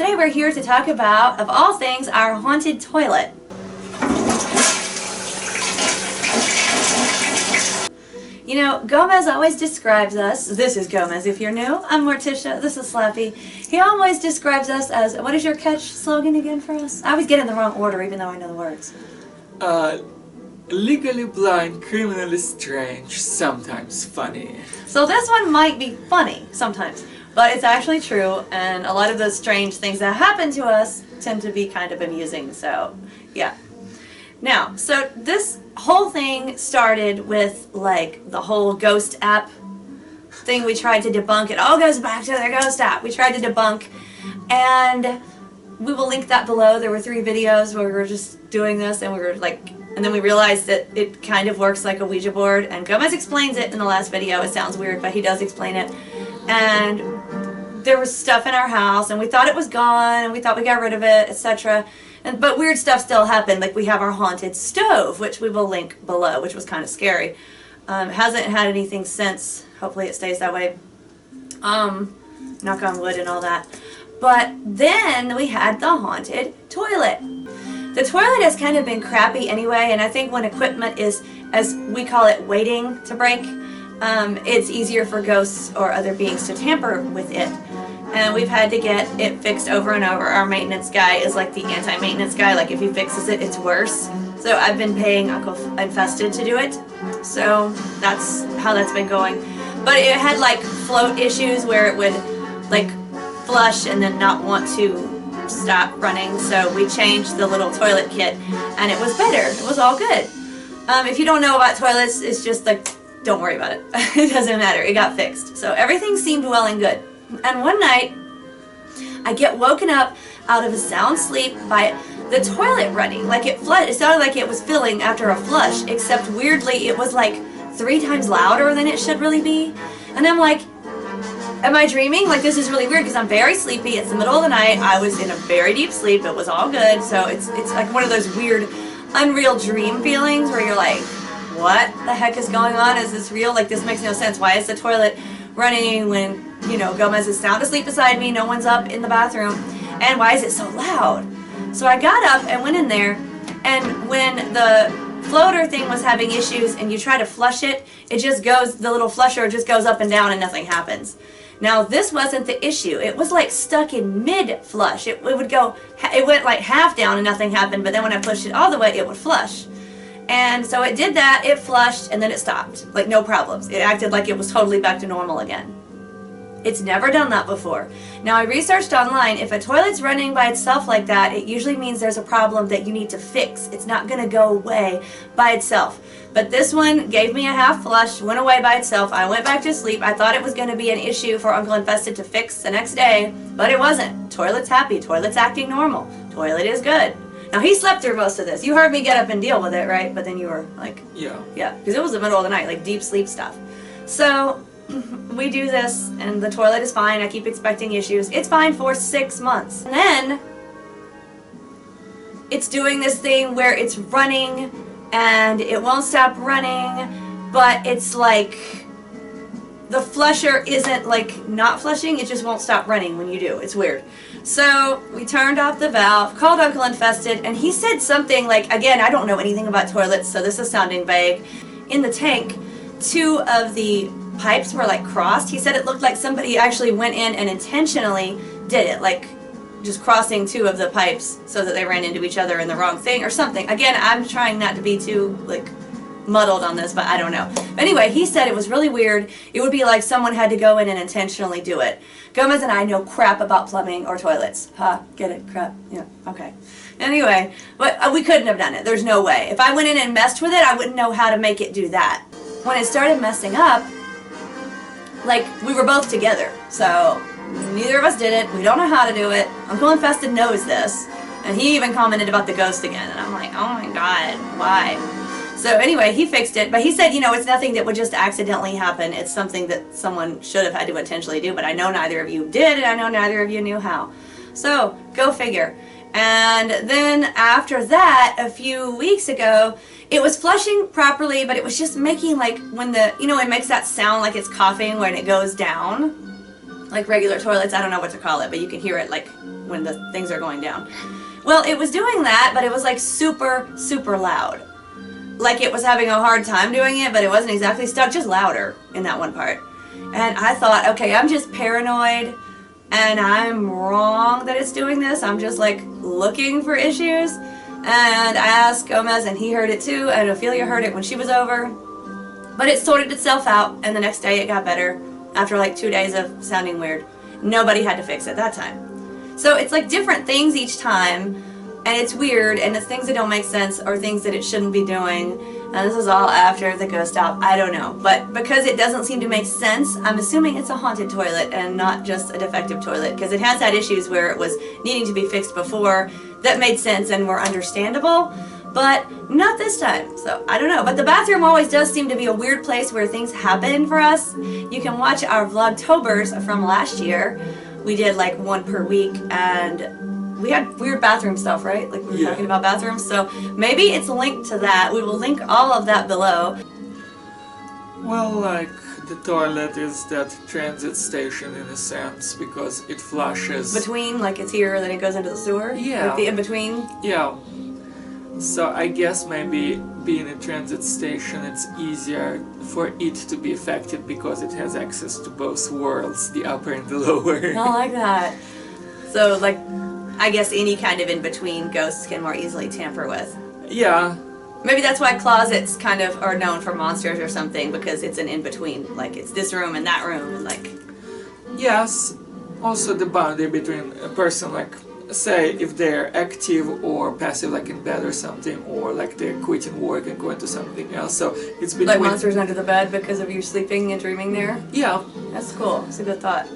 today we're here to talk about, of all things, our haunted toilet. You know, Gomez always describes us, this is Gomez if you're new, I'm Morticia, this is Slappy. He always describes us as, what is your catch slogan again for us? I always get in the wrong order even though I know the words. Legally blind, criminally strange, sometimes funny. So this one might be funny sometimes, but it's actually true, and a lot of those strange things that happen to us tend to be kind of amusing, so yeah. Now, so this whole thing started with like the whole ghost app thing we tried to debunk. It all goes back to the ghost app we tried to debunk, and we will link that below. There were 3 videos where we were just doing this, and we were like, and then we realized that it kind of works like a Ouija board, and Gomez explains it in the last video. It sounds weird, but he does explain it. And there was stuff in our house, and we thought it was gone, and we thought we got rid of it, etc. But weird stuff still happened. Like we have our haunted stove, which we will link below, which was kind of scary. Hasn't had anything since. Hopefully it stays that way. Knock on wood and all that. But then we had the haunted toilet. The toilet has kind of been crappy anyway, and I think when equipment is, as we call it, waiting to break, it's easier for ghosts or other beings to tamper with it. And we've had to get it fixed over and over. Our maintenance guy is like the anti-maintenance guy. Like if he fixes it, it's worse. So I've been paying Uncle Infested to do it. So that's how that's been going. But it had like float issues where it would like flush and then not want to stop running. So we changed the little toilet kit and it was better. It was all good. If you don't know about toilets, it's just like, don't worry about it. It doesn't matter. It got fixed. So everything seemed well and good. And one night, I get woken up out of a sound sleep by the toilet running. Like it sounded like it was filling after a flush, except weirdly it was like 3 times louder than it should really be. And I'm like, am I dreaming? Like this is really weird because I'm very sleepy. It's the middle of the night. I was in a very deep sleep. It was all good. So it's like one of those weird, unreal dream feelings where you're like, what the heck is going on? Is this real? Like this makes no sense. Why is the toilet running when, you know, Gomez is sound asleep beside me, no one's up in the bathroom, and why is it so loud? So I got up and went in there, and when the floater thing was having issues and you try to flush it, it just goes, the little flusher just goes up and down and nothing happens. Now this wasn't the issue. It was like stuck in mid-flush. It would go, it went like half down and nothing happened, but then when I pushed it all the way, it would flush. And so it did that, it flushed, and then it stopped. Like no problems. It acted like it was totally back to normal again. It's never done that before. Now I researched online, if a toilet's running by itself like that, it usually means there's a problem that you need to fix. It's not going to go away by itself. But this one gave me a half flush, went away by itself. I went back to sleep. I thought it was going to be an issue for Uncle Infested to fix the next day, but it wasn't. Toilet's happy. Toilet's acting normal. Toilet is good. Now he slept through most of this. You heard me get up and deal with it, right? But then you were like, yeah, because it was the middle of the night, like deep sleep stuff. So we do this and the toilet is fine. I keep expecting issues. It's fine for 6 months. And then it's doing this thing where it's running and it won't stop running, but it's like the flusher isn't like not flushing, it just won't stop running when you do. It's weird. So we turned off the valve, called Uncle Infested, and he said something like, again, I don't know anything about toilets, so this is sounding vague. In the tank, 2 of the pipes were like crossed. He said it looked like somebody actually went in and intentionally did it, like just crossing 2 of the pipes so that they ran into each other in the wrong thing or something. Again, I'm trying not to be too like muddled on this, but I don't know. But anyway, he said it was really weird. It would be like someone had to go in and intentionally do it. Gomez and I know crap about plumbing or toilets. Huh? Get it? Crap? Yeah. Okay. Anyway, but we couldn't have done it. There's no way. If I went in and messed with it, I wouldn't know how to make it do that. When it started messing up, like, we were both together. So, neither of us did it. We don't know how to do it. Uncle Infested knows this. And he even commented about the ghost again. And I'm like, oh my god, why? So anyway, he fixed it, but he said, you know, it's nothing that would just accidentally happen. It's something that someone should have had to intentionally do, but I know neither of you did, and I know neither of you knew how. So, go figure. And then after that, a few weeks ago, it was flushing properly, but it was just making like, when the, you know, it makes that sound like it's coughing when it goes down. like regular toilets. I don't know what to call it, but you can hear it like when the things are going down. Well, it was doing that, but it was like super, super loud. Like it was having a hard time doing it, but it wasn't exactly stuck, just louder in that one part. And I thought, okay, I'm just paranoid and I'm wrong that it's doing this. I'm just like looking for issues. And I asked Gomez and he heard it too, and Ophelia heard it when she was over. But it sorted itself out, and the next day it got better after like 2 days of sounding weird. Nobody had to fix it that time. So it's like different things each time, and it's weird, and it's things that don't make sense or things that it shouldn't be doing. And this is all after the ghost out. I don't know. But because it doesn't seem to make sense, I'm assuming it's a haunted toilet and not just a defective toilet, because it has had issues where it was needing to be fixed before that made sense and were understandable. But not this time, so I don't know. But the bathroom always does seem to be a weird place where things happen for us. You can watch our Vlogtobers from last year. We did like one per week, and we had weird bathroom stuff, right? Like we were talking about bathrooms, so maybe it's linked to that. We will link all of that below. Well, like the toilet is that transit station in a sense, because it flushes. Between, like it's here, then it goes into the sewer? Yeah. Like the in-between? Yeah. So I guess maybe being a transit station, it's easier for it to be affected because it has access to both worlds, the upper and the lower. I like that. So like, I guess any kind of in-between ghosts can more easily tamper with. Yeah. Maybe that's why closets kind of are known for monsters or something, because it's an in-between. Like it's this room and that room, and like... Yes. Also the boundary between a person, like, say if they're active or passive, like in bed or something, or like they're quitting work and going to something else. So it's between... Like monsters under the bed because of you sleeping and dreaming there? Yeah. That's cool. It's a good thought.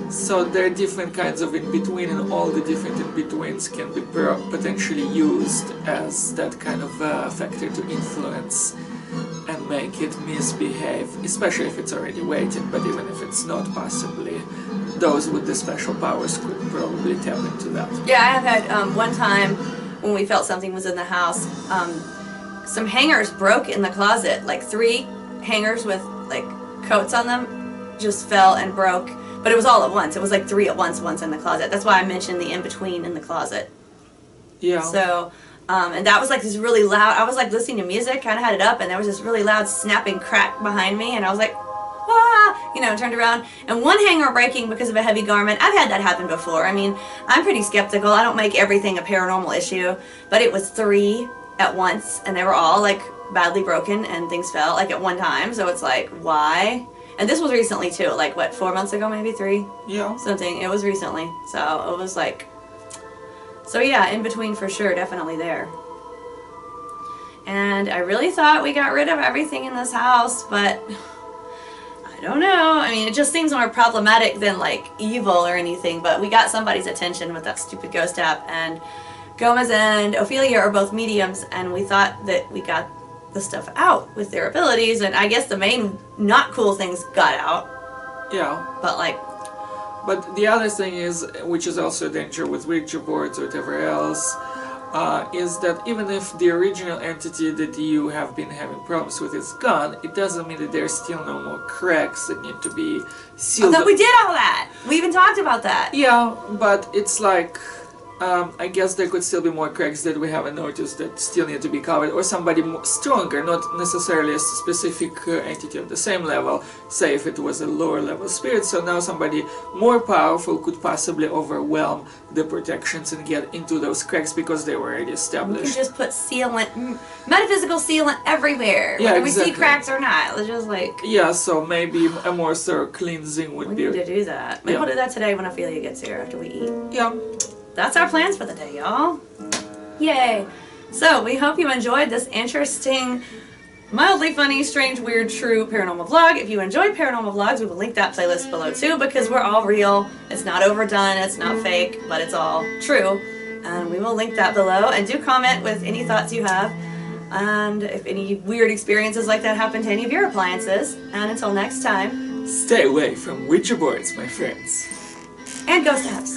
So there are different kinds of in-between, and all the different in-betweens can be potentially used as that kind of factor to influence and make it misbehave, especially if it's already waiting, but even if it's not, possibly those with the special powers could probably tap into that. Yeah, I have had one time when we felt something was in the house, some hangers broke in the closet, like 3 hangers with like coats on them just fell and broke. But it was all at once. It was like 3 at once in the closet. That's why I mentioned the in-between in the closet. Yeah. So, and that was like this really loud, I was like listening to music, kind of had it up, and there was this really loud snapping crack behind me, and I was like, ah, you know, turned around. And one hanger breaking because of a heavy garment, I've had that happen before. I mean, I'm pretty skeptical. I don't make everything a paranormal issue, but it was 3 at once, and they were all like badly broken, and things fell like at one time, so it's like, why? And this was recently too, like what, 4 months ago, maybe 3? Yeah. Something, it was recently, so it was like, so yeah, in between for sure, definitely there. And I really thought we got rid of everything in this house, but I don't know. I mean, it just seems more problematic than like evil or anything, but we got somebody's attention with that stupid ghost app, and Gomez and Ophelia are both mediums, and we thought that we got the stuff out with their abilities, and I guess the main not cool things got out. Yeah. But like... But the other thing is, which is also a danger with Ouija boards or whatever else, is that even if the original entity that you have been having problems with is gone, it doesn't mean that there's still no more cracks that need to be sealed. I thought we did all that! We even talked about that! Yeah, but it's like... I guess there could still be more cracks that we haven't noticed that still need to be covered, or somebody more stronger, not necessarily a specific entity of the same level, say if it was a lower level spirit, so now somebody more powerful could possibly overwhelm the protections and get into those cracks because they were already established. We can just put sealant, metaphysical sealant everywhere, yeah, whether exactly. we see cracks or not. It's just like... Yeah, so maybe a more thorough cleansing would be... We need to do that. Maybe we'll do that today when Ophelia gets here after we eat. Yeah. That's our plans for the day, y'all. Yay! So, we hope you enjoyed this interesting, mildly funny, strange, weird, true paranormal vlog. If you enjoy paranormal vlogs, we will link that playlist below too, because we're all real. It's not overdone, it's not fake, but it's all true. And we will link that below. And do comment with any thoughts you have, and if any weird experiences like that happen to any of your appliances. And until next time, stay away from Ouija boards, my friends. and ghost apps.